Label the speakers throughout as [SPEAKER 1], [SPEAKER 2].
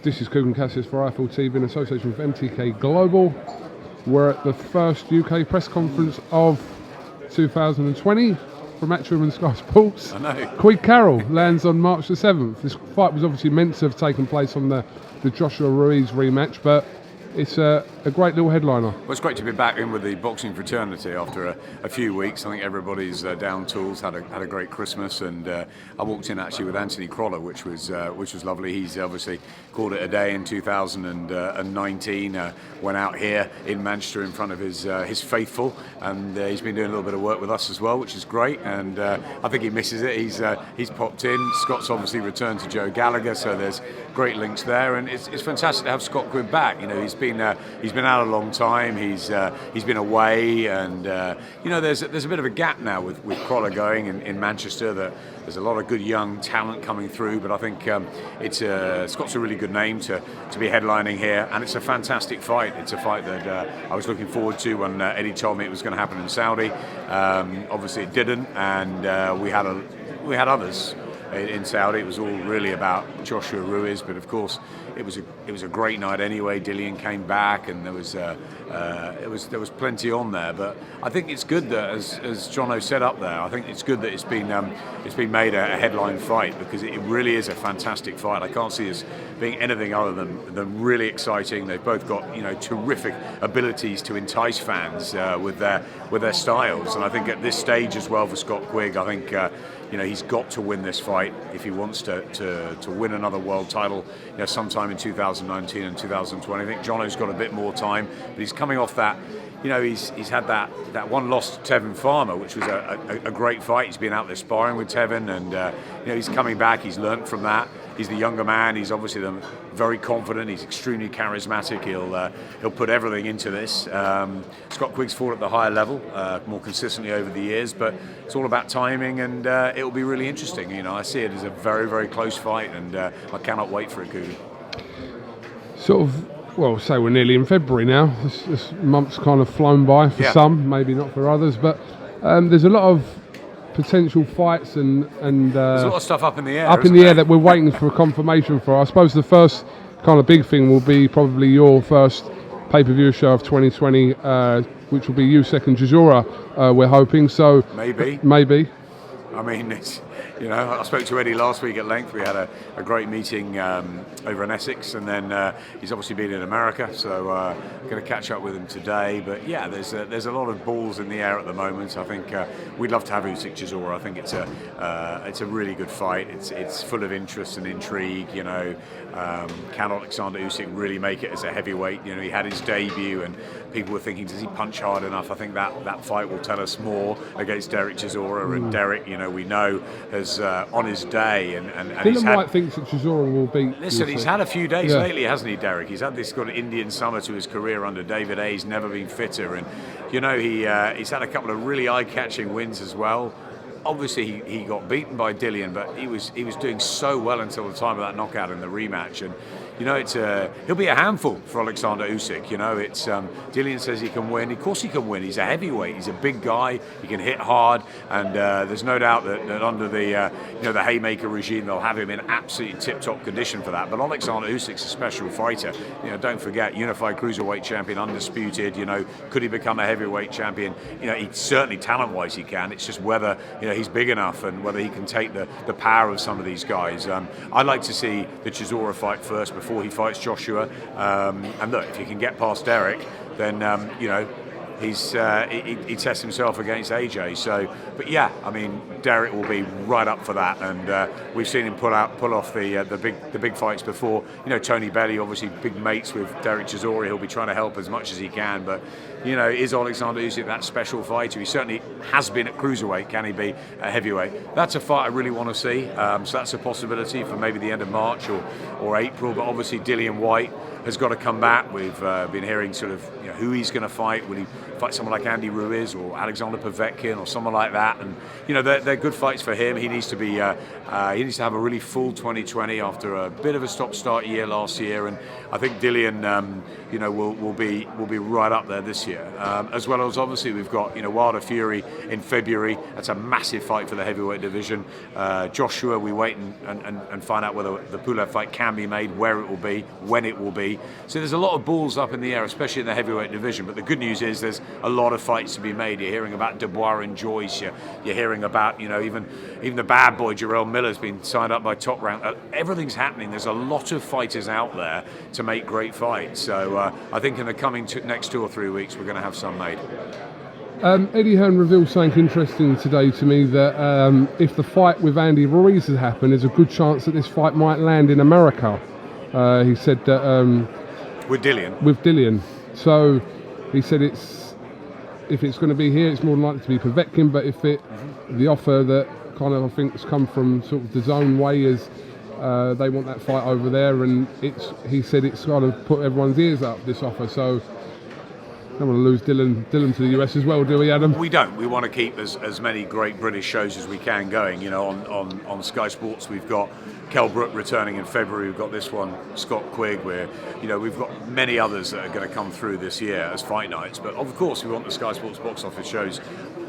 [SPEAKER 1] This is KUGAN CASSIUS for IFL TV in association with MTK Global. We're at the first UK press conference of 2020 from Matchroom and Sky Sports.
[SPEAKER 2] I know.
[SPEAKER 1] Quigg lands on March the 7th. This fight was obviously meant to have taken place on the Joshua Ruiz rematch, but it's a great little headliner.
[SPEAKER 2] Well, it's great to be back in with the boxing fraternity after a few weeks. I think everybody's down tools, had a great Christmas, and I walked in actually with Anthony Crolla, which was lovely. He's obviously called it a day in 2019. Went out here in Manchester in front of his faithful, and he's been doing a little bit of work with us as well, which is great. And I think he misses it. He's popped in. Scott's obviously returned to Joe Gallagher, so there's great links there, and it's fantastic to have Scott Quigg back. You know, he's been out a long time. He's been away, and there's a bit of a gap now with Crolla going in Manchester. That there's a lot of good young talent coming through, but I think Scott's a really good name to be headlining here, and it's a fantastic fight. It's a fight that I was looking forward to when Eddie told me it was going to happen in Saudi. Obviously, it didn't, and we had others in Saudi. It was all really about Joshua Ruiz, but of course it was a great night anyway. Dillian came back, and there was plenty on there. But I think it's good that, as Jono said up there, I think it's good that it's been made a headline fight, because it really is a fantastic fight. I can't see this being anything other than really exciting. They've both got terrific abilities to entice fans with their styles, and I think at this stage as well for Scott Quigg, I think he's got to win this fight if he wants to win another world title sometime in 2019 and 2020. I think Jono's got a bit more time, but he's coming off that. He's had that one loss to Tevin Farmer, which was a great fight. He's been out there sparring with Tevin, and he's coming back. He's learnt from that. He's the younger man. He's obviously very confident. He's extremely charismatic. He'll put everything into this. Scott Quigg's fought at the higher level more consistently over the years, but it's all about timing, and it'll be really interesting. I see it as a very, very close fight, and I cannot wait for it, KUGAN.
[SPEAKER 1] Say we're nearly in February now. This month's kind of flown by for some, maybe not for others, but there's a lot of potential fights and
[SPEAKER 2] there's a lot of stuff up in the air.
[SPEAKER 1] That we're waiting for confirmation for. I suppose the first kind of big thing will be probably your first pay-per-view show of 2020, which will be Usyk and Chisora. We're hoping so. Maybe.
[SPEAKER 2] I mean, I spoke to Eddie last week at length. We had a great meeting over in Essex, and then he's obviously been in America, so going to catch up with him today. But yeah, there's a lot of balls in the air at the moment. I think we'd love to have Usyk Chisora. I think it's a really good fight. It's full of interest and intrigue. Can Alexander Usyk really make it as a heavyweight? He had his debut, and people were thinking, does he punch hard enough? I think that fight will tell us more against Derek Chisora, and Derek, we know has on his day, and
[SPEAKER 1] Dillian Whyte thinks that Chisora will beat.
[SPEAKER 2] Listen, he's had a few days lately, hasn't he, Derek? He's had this kind of Indian summer to his career under David A. He's never been fitter, and he's had a couple of really eye-catching wins as well. Obviously, he got beaten by Dillian, but he was doing so well until the time of that knockout in the rematch, and he'll be a handful for Alexander Usyk. Dillian says he can win. Of course he can win. He's a heavyweight. He's a big guy. He can hit hard, and there's no doubt that under the the Haymaker regime, they'll have him in absolutely tip-top condition for that. But Alexander Usyk's a special fighter. Don't forget, unified cruiserweight champion, undisputed. Could he become a heavyweight champion? He certainly, talent-wise, he can. It's just whether he's big enough, and whether he can take the power of some of these guys. I'd like to see the Chisora fight first before he fights Joshua. And look, if you can get past Derek, then he tests himself against AJ. So, but yeah, I mean, Derek will be right up for that, and we've seen him pull off the big fights before. Tony Belly, obviously big mates with Derek Chisora. He'll be trying to help as much as he can, but is Alexander Usyk that special fighter? He certainly has been at cruiserweight. Can he be a heavyweight? That's a fight I really want to see. So that's a possibility for maybe the end of March or April. But obviously Dillian Whyte, has got to come back. We've been hearing sort of who he's going to fight. Will he fight someone like Andy Ruiz or Alexander Povetkin or someone like that? And they're good fights for him. He needs to be he needs to have a really full 2020 after a bit of a stop-start year last year. And I think Dillian will be right up there this year. As well as obviously we've got Wilder Fury in February. That's a massive fight for the heavyweight division. Joshua, we wait and find out whether the Pulev fight can be made, where it will be, when it will be. So there's a lot of balls up in the air, especially in the heavyweight division. But the good news is there's a lot of fights to be made. You're hearing about Dubois and Joyce. You're hearing about even the bad boy Jarrell Miller's been signed up by Top Rank. Everything's happening. There's a lot of fighters out there to make great fights. So I think in the coming next 2 or 3 weeks we're going to have some made.
[SPEAKER 1] Eddie Hearn revealed something interesting today to me, that if the fight with Andy Ruiz has happened, there's a good chance that this fight might land in America. He said that
[SPEAKER 2] with Dillian.
[SPEAKER 1] With Dillian. So he said if it's going to be here, it's more than likely to be Povetkin. But if the offer that kind of I think has come from sort of the zone way is they want that fight over there, and he said it's kind of put everyone's ears up, this offer. So don't want to lose Dillian to the US as well, do we, Adam?
[SPEAKER 2] We don't. We want to keep as many great British shows as we can going. On Sky Sports, we've got Kell Brook returning in February. We've got this one, Scott Quigg. We've got many others that are going to come through this year as fight nights. But of course, we want the Sky Sports box office shows,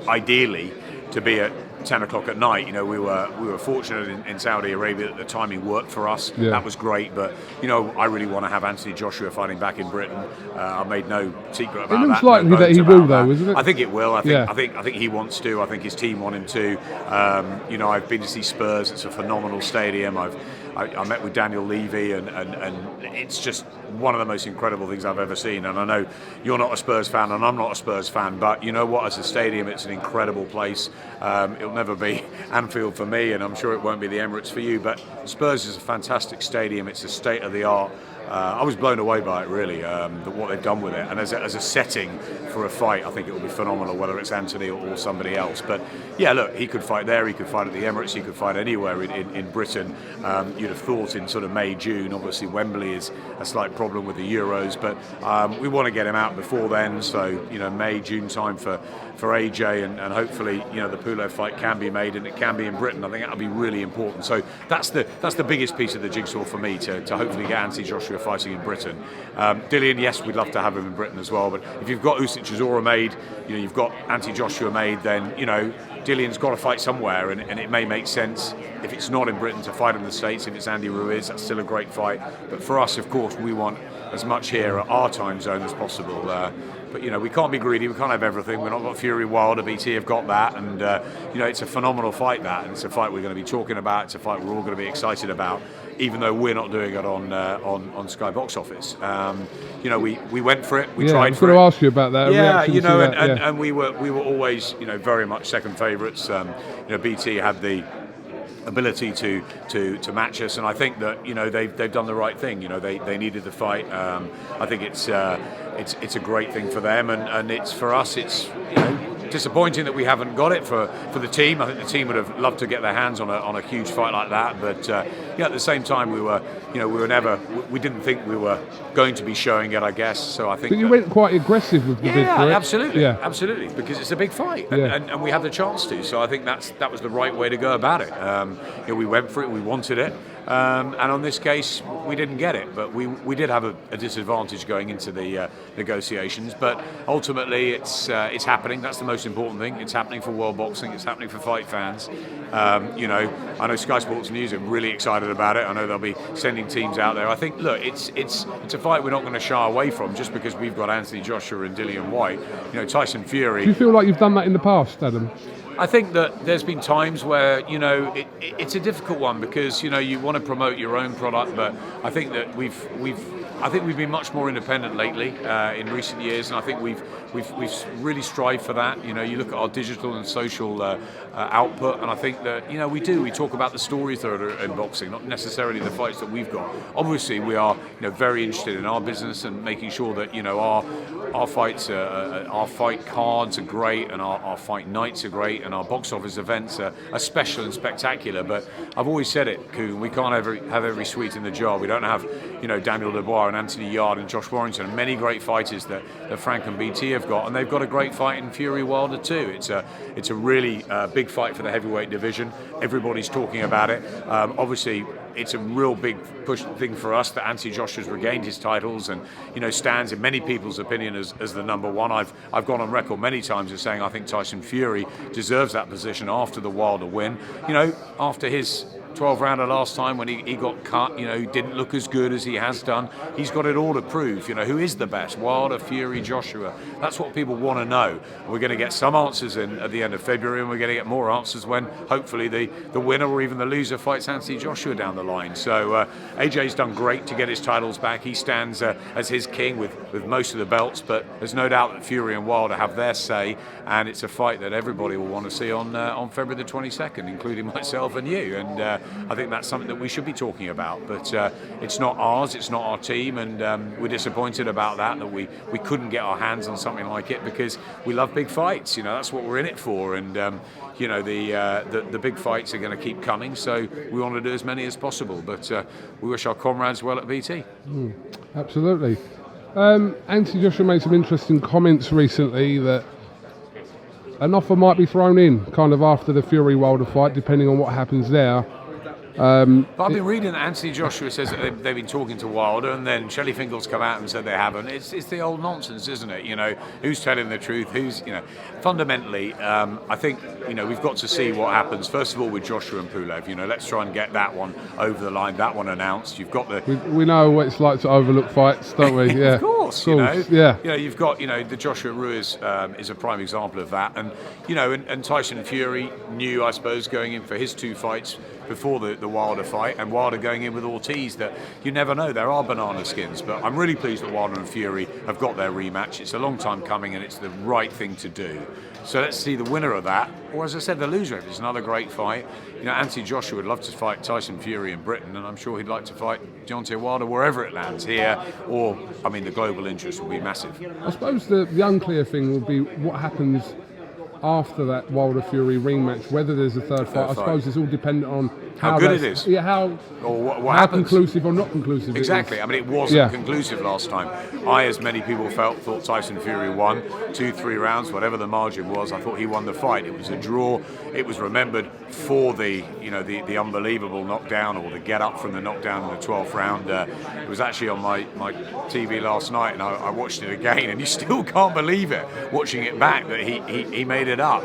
[SPEAKER 2] ideally, to be at 10 o'clock at night. We were fortunate in Saudi Arabia that the timing worked for us.
[SPEAKER 1] Yeah.
[SPEAKER 2] That was great. But I really want to have Anthony Joshua fighting back in Britain. I made no secret about that.
[SPEAKER 1] It looks likely that he will, though, isn't it?
[SPEAKER 2] I think it will. I think he wants to. I think his team want him to. I've been to see Spurs. It's a phenomenal stadium. I met with Daniel Levy, and it's just one of the most incredible things I've ever seen. And I know you're not a Spurs fan, and I'm not a Spurs fan, but you know what? As a stadium, it's an incredible place. It'll never be Anfield for me, and I'm sure it won't be the Emirates for you. But Spurs is a fantastic stadium. It's a state of the art. I was blown away by it, really, what they've done with it. And as a setting for a fight, I think it will be phenomenal, whether it's Anthony or somebody else. But yeah, look, he could fight there, he could fight at the Emirates, he could fight anywhere in Britain. You'd have thought in sort of May, June. Obviously, Wembley is a slight problem with the Euros, but we want to get him out before then. So, May, June time for AJ, and hopefully, the Pulev fight can be made, and it can be in Britain. I think that'll be really important. So that's the biggest piece of the jigsaw for me, to hopefully get Anthony Joshua fighting in Britain. Dillian, yes, we'd love to have him in Britain as well, but if you've got Usyk Chisora made, you've got Anthony Joshua made, then Dillian's got to fight somewhere, and it may make sense if it's not in Britain to fight in the States. If it's Andy Ruiz, that's still a great fight. But for us, of course, we want as much here at our time zone as possible. But we can't be greedy. We can't have everything. We've not got Fury, Wilder, BT have got that, and it's a phenomenal fight. And it's a fight we're going to be talking about. It's a fight we're all going to be excited about, even though we're not doing it on Sky Box Office. We went for it. We tried for it.
[SPEAKER 1] I was going to ask you about that.
[SPEAKER 2] Yeah, and we were always very much second favourites. BT had the ability to match us, and I think that they've done the right thing. They needed the fight. I think it's a great thing for them, and it's for us. It's disappointing that we haven't got it for the team. I think the team would have loved to get their hands on a huge fight like that, but at the same time we didn't think we were going to be showing it, I guess. So I think.
[SPEAKER 1] But you went quite aggressive with the bid for it.
[SPEAKER 2] Absolutely, because it's a big fight, and we have the chance to. So I think that was the right way to go about it. We went for it. We wanted it. And on this case, we didn't get it, but we did have a disadvantage going into the negotiations. But ultimately, it's happening. That's the most important thing. It's happening for world boxing. It's happening for fight fans. I know Sky Sports News are really excited about it. I know they'll be sending teams out there. I think, look, it's a fight we're not going to shy away from just because we've got Anthony Joshua and Dillian Whyte. Tyson Fury.
[SPEAKER 1] Do you feel like you've done that in the past, Adam?
[SPEAKER 2] I think that there's been times where it's a difficult one because you want to promote your own product, but I think that we've been much more independent lately in recent years, and I think we've really strived for that. You look at our digital and social output, and I think that we talk about the stories that are in boxing, not necessarily the fights that we've got. Obviously, we are very interested in our business and making sure that our fights, our fight cards are great, and our fight nights are great, and our box office events are special and spectacular. But I've always said it, KUGAN, we can't have every sweet in the jar. We don't have, Daniel Dubois and Anthony Yarde and Josh Warrington and many great fighters that Frank and BT have got, and they've got a great fight in Fury Wilder too. It's a really big fight for the heavyweight division. Everybody's talking about it. Obviously, it's a real big push thing for us that Anthony Joshua's regained his titles and stands in many people's opinion as the number one. I've gone on record many times as saying I think Tyson Fury deserves that position after the Wilder win. After his 12-rounder last time when he got cut, didn't look as good as he has done. He's got it all to prove. Who is the best? Wilder, Fury, Joshua. That's what people want to know. We're going to get some answers in at the end of February, and we're going to get more answers when hopefully the winner or even the loser fights Anthony Joshua down the line. So AJ's done great to get his titles back. He stands as his king with most of the belts, but there's no doubt that Fury and Wilder have their say, and it's a fight that everybody will want to see on February the 22nd, including myself and you. And I think that's something that we should be talking about, but it's not ours, it's not our team, and we're disappointed about that we couldn't get our hands on something like it, because we love big fights. That's what we're in it for, and the big fights are going to keep coming, so we want to do as many as possible, but we wish our comrades well at BT.
[SPEAKER 1] Absolutely. Anthony Joshua made some interesting comments recently that an offer might be thrown in kind of after the Fury Wilder fight, depending on what happens there.
[SPEAKER 2] But I've been reading that Anthony Joshua says that they've been talking to Wilder, and then Shelley Fingal's come out and said they haven't. It's the old nonsense, isn't it? Who's telling the truth? Who's fundamentally, I think we've got to see what happens first of all with Joshua and Pulev. Let's try and get that one over the line, that one announced. You've got
[SPEAKER 1] we know what it's like to overlook fights, don't we? Yeah,
[SPEAKER 2] of course.
[SPEAKER 1] Yeah.
[SPEAKER 2] You've got the Joshua Ruiz is a prime example of that, and and Tyson Fury knew, I suppose, going in for his two fights before the Wilder fight, and Wilder going in with Ortiz, that you never know, there are banana skins. But I'm really pleased that Wilder and Fury have got their rematch. It's a long time coming, and it's the right thing to do. So let's see the winner of that, or as I said, the loser of it. It's another great fight. Anthony Joshua would love to fight Tyson Fury in Britain, and I'm sure he'd like to fight Deontay Wilder wherever it lands, here, or, the global interest will be massive.
[SPEAKER 1] I suppose the unclear thing will be what happens after that Wilder Fury rematch, whether there's a third fight. I suppose it's all dependent on
[SPEAKER 2] how good it is.
[SPEAKER 1] Yeah, how conclusive or not conclusive.
[SPEAKER 2] Exactly. It wasn't conclusive last time. As many people thought Tyson Fury won 2-3 rounds, whatever the margin was. I thought he won the fight. It was a draw. It was remembered for the unbelievable knockdown, or the get up from the knockdown in the 12th round. It was actually on my TV last night, and I watched it again, and you still can't believe it watching it back that he made it up.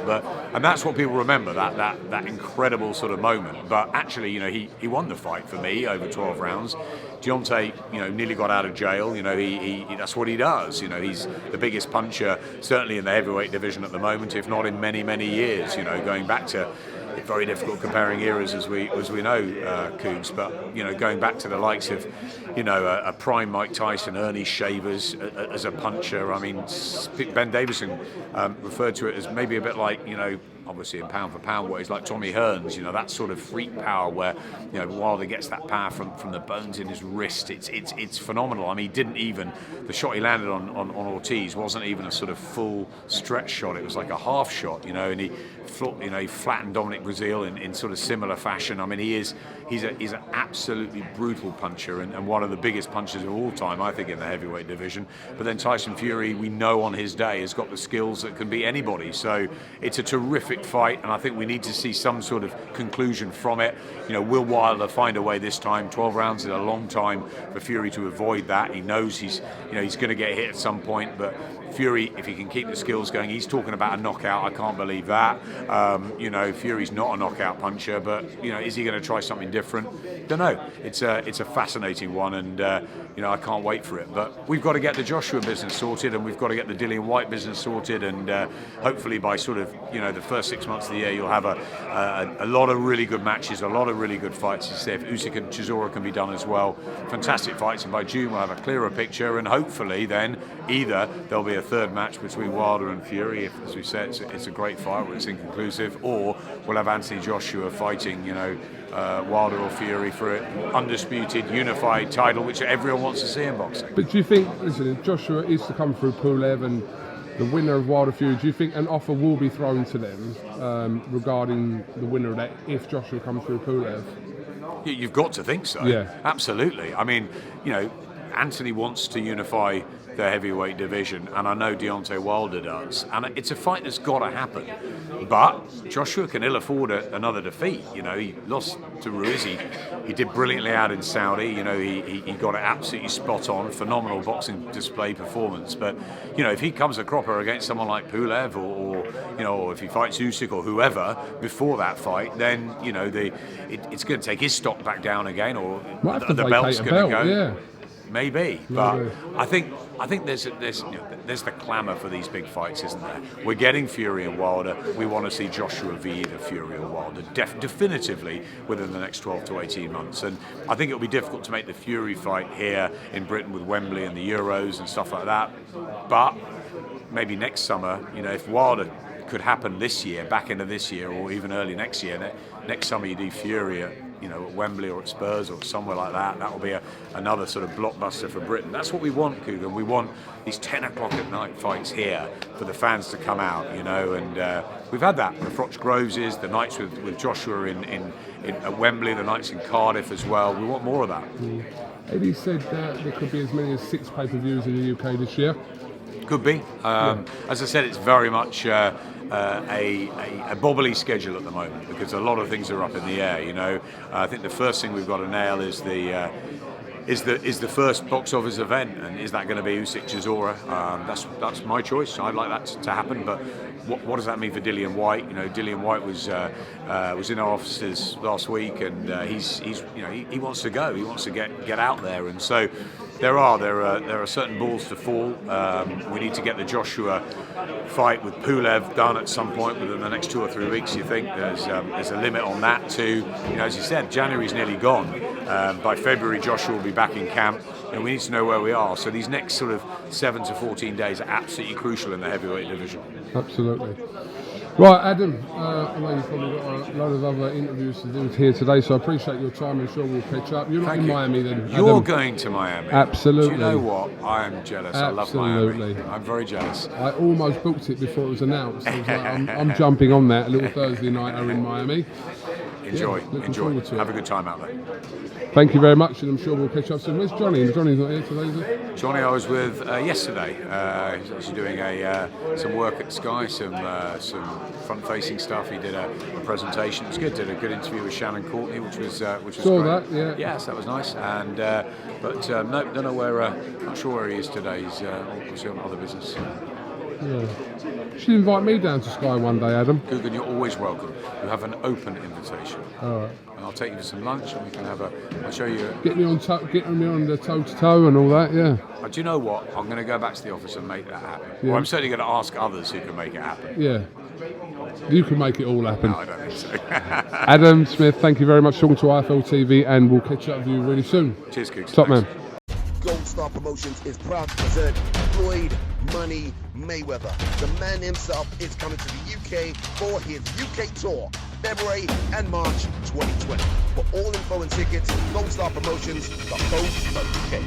[SPEAKER 2] And that's what people remember, that incredible sort of moment. But actually, he won the fight for me over 12 rounds. Deontay, nearly got out of jail. He that's what he does. He's the biggest puncher, certainly in the heavyweight division at the moment, if not in many, many years. Going back to, it's very difficult comparing eras as we know, Cougs, but going back to the likes of a prime Mike Tyson, Ernie Shavers as a puncher. Ben Davison referred to it as maybe a bit like obviously in pound for pound ways, like Tommy Hearns, that sort of freak power where Wilder gets that power from the bones in his wrist. It's phenomenal. He didn't even, the shot he landed on Ortiz wasn't even a sort of full stretch shot. It was like a half shot, and he flattened Dominic Breazeale in sort of similar fashion. He's an absolutely brutal puncher, and one of the biggest punchers of all time, I think, in the heavyweight division. But then Tyson Fury, we know on his day, has got the skills that can beat anybody. So it's a terrific fight, and I think we need to see some sort of conclusion from it. Will Wilder find a way this time? 12 rounds is a long time for Fury to avoid that. He knows he's going to get hit at some point, but Fury, if he can keep the skills going, he's talking about a knockout. I can't believe that. Fury's not a knockout puncher, but is he going to try something different? Don't know. It's a fascinating one, and I can't wait for it. But we've got to get the Joshua business sorted, and we've got to get the Dillian Whyte business sorted, and hopefully by sort of the first 6 months of the year, you'll have a lot of really good matches, a lot of really good fights. You see if Usyk and Chisora can be done as well. Fantastic fights, and by June we'll have a clearer picture, and hopefully then either there'll be a third match between Wilder and Fury. If, as we said, it's a great fight, it's inconclusive. Or we'll have Anthony Joshua fighting, Wilder or Fury for an undisputed, unified title, which everyone wants to see in boxing.
[SPEAKER 1] But do you think, listen, if Joshua is to come through Pulev and the winner of Wilder Fury, do you think an offer will be thrown to them regarding the winner of that if Joshua comes through Pulev?
[SPEAKER 2] You've got to think so.
[SPEAKER 1] Yeah.
[SPEAKER 2] Absolutely. I mean, Anthony wants to unify the heavyweight division, and I know Deontay Wilder does, and it's a fight that's got to happen. But Joshua can ill afford another defeat. He lost to Ruiz. He did brilliantly out in Saudi. He got it absolutely spot on, phenomenal boxing display performance. But if he comes a cropper against someone like Pulev, or if he fights Usyk or whoever before that fight, then it's going to take his stock back down again, or the belt's going to go.
[SPEAKER 1] Yeah.
[SPEAKER 2] Maybe, but I think there's the clamour for these big fights, isn't there? We're getting Fury and Wilder. We want to see Joshua v. either Fury or Wilder definitively within the next 12 to 18 months. And I think it'll be difficult to make the Fury fight here in Britain with Wembley and the Euros and stuff like that. But maybe next summer, if Wilder could happen this year, back into this year, or even early next year, next summer you do Fury at Wembley or at Spurs or somewhere like that. That will be another sort of blockbuster for Britain. That's what we want, KUGAN. We want these 10 o'clock at night fights here for the fans to come out, and we've had that. The Froch Groveses, the nights with Joshua at Wembley, the nights in Cardiff as well. We want more of that.
[SPEAKER 1] Eddie said that there could be as many as 6 pay-per-views in the UK this year.
[SPEAKER 2] Could be. As I said, it's very much a bobbly schedule at the moment because a lot of things are up in the air. I think the first thing we've got to nail is the first box office event, and is that going to be Usyk Chisora? That's my choice. I'd like that to happen, but what does that mean for Dillian Whyte? Dillian Whyte was in our offices last week, and he wants to go. He wants to get out there, and so there are certain balls to fall. We need to get the Joshua fight with Pulev done at some point within the next 2 or 3 weeks. You think there's a limit on that too? As you said, January's nearly gone. By February, Joshua will be back in camp, and we need to know where we are. So these next sort of 7 to 14 days are absolutely crucial in the heavyweight division.
[SPEAKER 1] Absolutely. Right, Adam, I know you've probably got a load of other interviews to do here today, so I appreciate your time. I'm sure we'll catch up. You're not in Miami then, Adam?
[SPEAKER 2] You're going to Miami.
[SPEAKER 1] Absolutely.
[SPEAKER 2] Do you know what? I am jealous.
[SPEAKER 1] Absolutely.
[SPEAKER 2] I love Miami. I'm very jealous.
[SPEAKER 1] I almost booked it before it was announced. I was like, I'm jumping on that. A little Thursday nighter in Miami.
[SPEAKER 2] Enjoy.
[SPEAKER 1] Forward to it.
[SPEAKER 2] Have a good time out there.
[SPEAKER 1] Thank you very much, and I'm sure we'll catch up soon. Where's Johnny? Johnny's not here today, is he?
[SPEAKER 2] Johnny I was with yesterday. He's actually doing some work at Sky, some front-facing stuff. He did a presentation. It was good. Did a good interview with Shannon Courtney, which was
[SPEAKER 1] Saw
[SPEAKER 2] great.
[SPEAKER 1] that, yeah.
[SPEAKER 2] Yes, that was nice. And but no, don't know where. Not sure where he is today. He's obviously on other business.
[SPEAKER 1] Yeah. You should invite me down to Sky one day, Adam.
[SPEAKER 2] KUGAN, you're always welcome. You have an open invitation.
[SPEAKER 1] All right.
[SPEAKER 2] And I'll take you for some lunch, and we can have I'll show you.
[SPEAKER 1] Get me on the toe-to-toe and all that, yeah.
[SPEAKER 2] Do you know what? I'm going to go back to the office and make that happen.
[SPEAKER 1] Yeah.
[SPEAKER 2] Or I'm certainly going to ask others who can make it happen.
[SPEAKER 1] Yeah. You can make it all happen.
[SPEAKER 2] No, I don't think so.
[SPEAKER 1] Adam Smith, thank you very much for talking to IFL TV, and we'll catch up with you really soon.
[SPEAKER 2] Cheers, KUGAN.
[SPEAKER 1] Top man.
[SPEAKER 3] Gold Star Promotions is proud to present Floyd Money Mayweather. The man himself is coming to the UK for his UK tour, February and March 2020. For all info and tickets, Gold Star Promotions.co.uk.